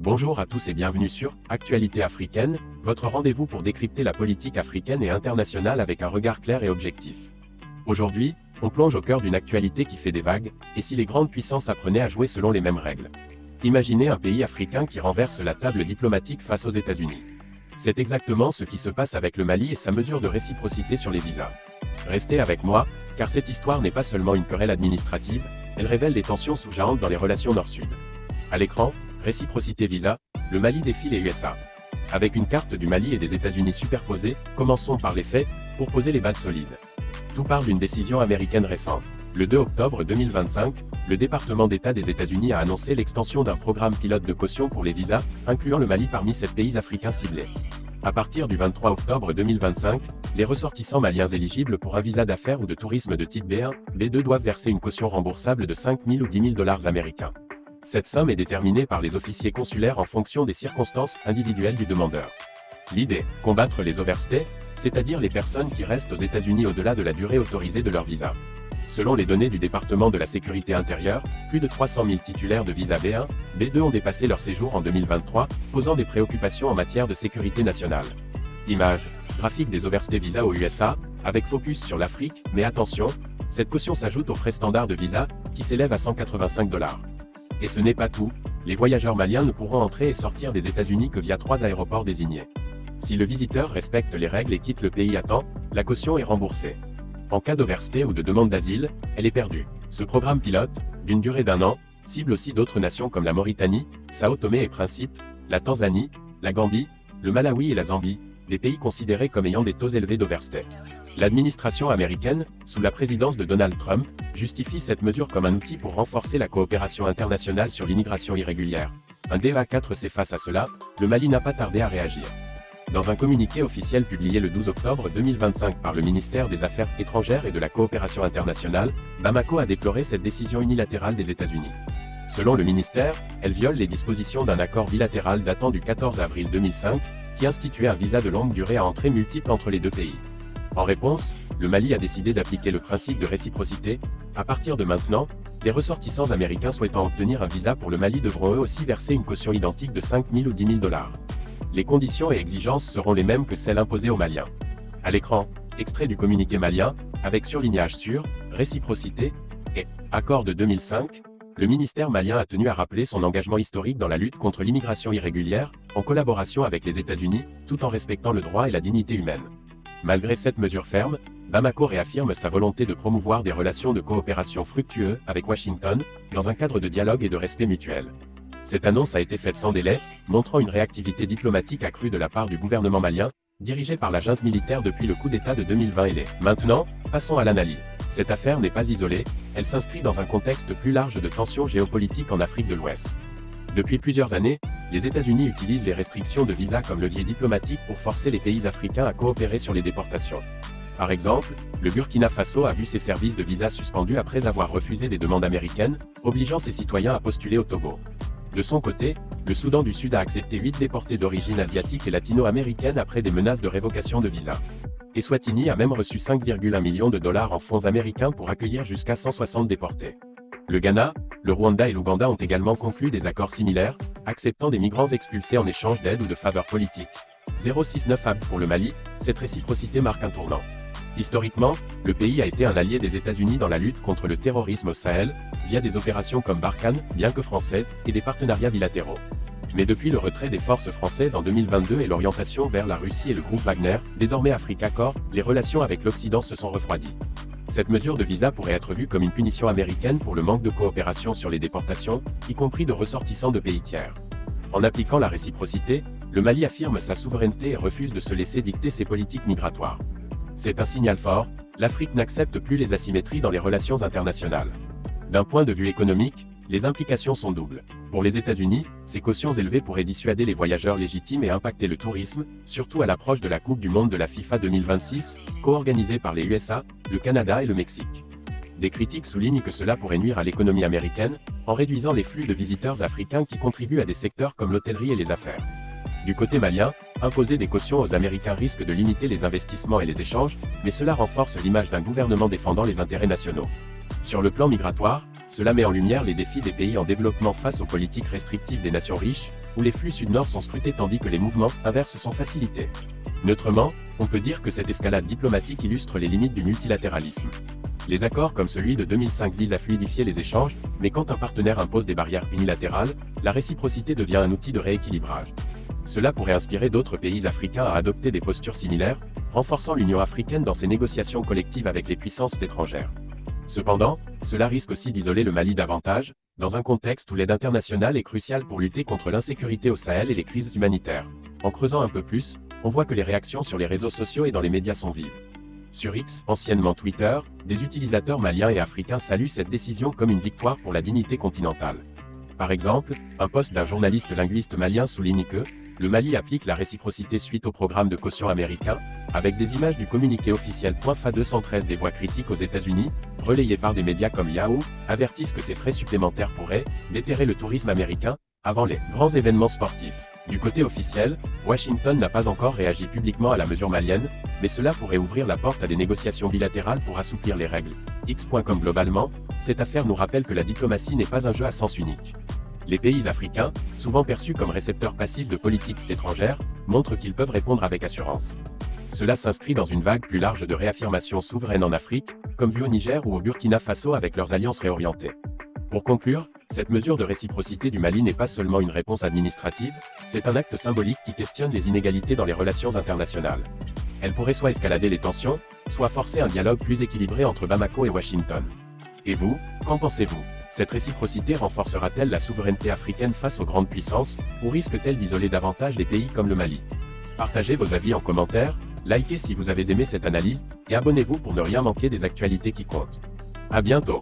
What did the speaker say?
Bonjour à tous et bienvenue sur Actualité africaine, votre rendez-vous pour décrypter la politique africaine et internationale avec un regard clair et objectif. Aujourd'hui, on plonge au cœur d'une actualité qui fait des vagues, et si les grandes puissances apprenaient à jouer selon les mêmes règles. Imaginez un pays africain qui renverse la table diplomatique face aux États-Unis. C'est exactement ce qui se passe avec le Mali et sa mesure de réciprocité sur les visas. Restez avec moi, car cette histoire n'est pas seulement une querelle administrative, elle révèle les tensions sous-jacentes dans les relations Nord-Sud. À l'écran, réciprocité visa, le Mali défie les USA. Avec une carte du Mali et des États-Unis superposée, commençons par les faits, pour poser les bases solides. Tout part d'une décision américaine récente. Le 2 octobre 2025, le département d'État des États-Unis a annoncé l'extension d'un programme pilote de caution pour les visas, incluant le Mali parmi 7 pays africains ciblés. À partir du 23 octobre 2025, les ressortissants maliens éligibles pour un visa d'affaires ou de tourisme de type B1, B2 doivent verser une caution remboursable de 5 000 ou 10 000 dollars américains. Cette somme est déterminée par les officiers consulaires en fonction des circonstances individuelles du demandeur. L'idée, combattre les overstays, c'est-à-dire les personnes qui restent aux États-Unis au-delà de la durée autorisée de leur visa. Selon les données du département de la sécurité intérieure, plus de 300 000 titulaires de visa B1, B2 ont dépassé leur séjour en 2023, posant des préoccupations en matière de sécurité nationale. Image, graphique des overstay visa aux USA, avec focus sur l'Afrique, mais attention, cette caution s'ajoute aux frais standards de visa, qui s'élèvent à 185 $. Et ce n'est pas tout, les voyageurs maliens ne pourront entrer et sortir des États-Unis que via 3 aéroports désignés. Si le visiteur respecte les règles et quitte le pays à temps, la caution est remboursée. En cas d'overstay ou de demande d'asile, elle est perdue. Ce programme pilote, d'une durée d'1 an, cible aussi d'autres nations comme la Mauritanie, Sao Tomé et Principe, la Tanzanie, la Gambie, le Malawi et la Zambie, des pays considérés comme ayant des taux élevés d'overstay. L'administration américaine, sous la présidence de Donald Trump, justifie cette mesure comme un outil pour renforcer la coopération internationale sur l'immigration irrégulière. Un DEA4 fait face à cela, le Mali n'a pas tardé à réagir. Dans un communiqué officiel publié le 12 octobre 2025 par le ministère des Affaires étrangères et de la coopération internationale, Bamako a déploré cette décision unilatérale des États-Unis. Selon le ministère, elle viole les dispositions d'un accord bilatéral datant du 14 avril 2005, qui instituait un visa de longue durée à entrée multiple entre les deux pays. En réponse, le Mali a décidé d'appliquer le principe de réciprocité. À partir de maintenant, les ressortissants américains souhaitant obtenir un visa pour le Mali devront eux aussi verser une caution identique de 5 000 ou 10 000 $. Les conditions et exigences seront les mêmes que celles imposées aux Maliens. À l'écran, extrait du communiqué malien, avec surlignage sur réciprocité et accord de 2005, le ministère malien a tenu à rappeler son engagement historique dans la lutte contre l'immigration irrégulière, en collaboration avec les États-Unis, tout en respectant le droit et la dignité humaine. Malgré cette mesure ferme, Bamako réaffirme sa volonté de promouvoir des relations de coopération fructueuses avec Washington, dans un cadre de dialogue et de respect mutuel. Cette annonce a été faite sans délai, montrant une réactivité diplomatique accrue de la part du gouvernement malien, dirigé par la junte militaire depuis le coup d'État de 2020 Maintenant, passons à l'analyse. Cette affaire n'est pas isolée, elle s'inscrit dans un contexte plus large de tensions géopolitiques en Afrique de l'Ouest. Depuis plusieurs années, les États-Unis utilisent les restrictions de visa comme levier diplomatique pour forcer les pays africains à coopérer sur les déportations. Par exemple, le Burkina Faso a vu ses services de visa suspendus après avoir refusé des demandes américaines, obligeant ses citoyens à postuler au Togo. De son côté, le Soudan du Sud a accepté 8 déportés d'origine asiatique et latino-américaine après des menaces de révocation de visa. Eswatini a même reçu 5,1 millions de dollars en fonds américains pour accueillir jusqu'à 160 déportés. Le Ghana, le Rwanda et l'Ouganda ont également conclu des accords similaires, acceptant des migrants expulsés en échange d'aide ou de faveurs politiques. 069 AB pour le Mali, cette réciprocité marque un tournant. Historiquement, le pays a été un allié des États-Unis dans la lutte contre le terrorisme au Sahel, via des opérations comme Barkhane, bien que françaises, et des partenariats bilatéraux. Mais depuis le retrait des forces françaises en 2022 et l'orientation vers la Russie et le groupe Wagner, désormais Africa Corps, les relations avec l'Occident se sont refroidies. Cette mesure de visa pourrait être vue comme une punition américaine pour le manque de coopération sur les déportations, y compris de ressortissants de pays tiers. En appliquant la réciprocité, le Mali affirme sa souveraineté et refuse de se laisser dicter ses politiques migratoires. C'est un signal fort, l'Afrique n'accepte plus les asymétries dans les relations internationales. D'un point de vue économique, les implications sont doubles. Pour les États-Unis, ces cautions élevées pourraient dissuader les voyageurs légitimes et impacter le tourisme, surtout à l'approche de la Coupe du Monde de la FIFA 2026, co-organisée par les USA, le Canada et le Mexique. Des critiques soulignent que cela pourrait nuire à l'économie américaine, en réduisant les flux de visiteurs africains qui contribuent à des secteurs comme l'hôtellerie et les affaires. Du côté malien, imposer des cautions aux Américains risque de limiter les investissements et les échanges, mais cela renforce l'image d'un gouvernement défendant les intérêts nationaux. Sur le plan migratoire, cela met en lumière les défis des pays en développement face aux politiques restrictives des nations riches, où les flux sud-nord sont scrutés tandis que les mouvements inverses sont facilités. Neutrement, on peut dire que cette escalade diplomatique illustre les limites du multilatéralisme. Les accords comme celui de 2005 visent à fluidifier les échanges, mais quand un partenaire impose des barrières unilatérales, la réciprocité devient un outil de rééquilibrage. Cela pourrait inspirer d'autres pays africains à adopter des postures similaires, renforçant l'Union africaine dans ses négociations collectives avec les puissances étrangères. Cependant, cela risque aussi d'isoler le Mali davantage, dans un contexte où l'aide internationale est cruciale pour lutter contre l'insécurité au Sahel et les crises humanitaires. En creusant un peu plus, on voit que les réactions sur les réseaux sociaux et dans les médias sont vives. Sur X, anciennement Twitter, des utilisateurs maliens et africains saluent cette décision comme une victoire pour la dignité continentale. Par exemple, un post d'un journaliste linguiste malien souligne que le Mali applique la réciprocité suite au programme de caution américain, avec des images du communiqué officiel. FA 213 des voix critiques aux États-Unis, relayées par des médias comme Yahoo, avertissent que ces frais supplémentaires pourraient déterrer le tourisme américain avant les grands événements sportifs. Du côté officiel, Washington n'a pas encore réagi publiquement à la mesure malienne, mais cela pourrait ouvrir la porte à des négociations bilatérales pour assouplir les règles. X.com globalement, cette affaire nous rappelle que la diplomatie n'est pas un jeu à sens unique. Les pays africains, souvent perçus comme récepteurs passifs de politiques étrangères, montrent qu'ils peuvent répondre avec assurance. Cela s'inscrit dans une vague plus large de réaffirmation souveraine en Afrique, comme vu au Niger ou au Burkina Faso avec leurs alliances réorientées. Pour conclure, cette mesure de réciprocité du Mali n'est pas seulement une réponse administrative, c'est un acte symbolique qui questionne les inégalités dans les relations internationales. Elle pourrait soit escalader les tensions, soit forcer un dialogue plus équilibré entre Bamako et Washington. Et vous, qu'en pensez-vous? Cette réciprocité renforcera-t-elle la souveraineté africaine face aux grandes puissances, ou risque-t-elle d'isoler davantage des pays comme le Mali? Partagez vos avis en commentaire, likez si vous avez aimé cette analyse, et abonnez-vous pour ne rien manquer des actualités qui comptent. À bientôt!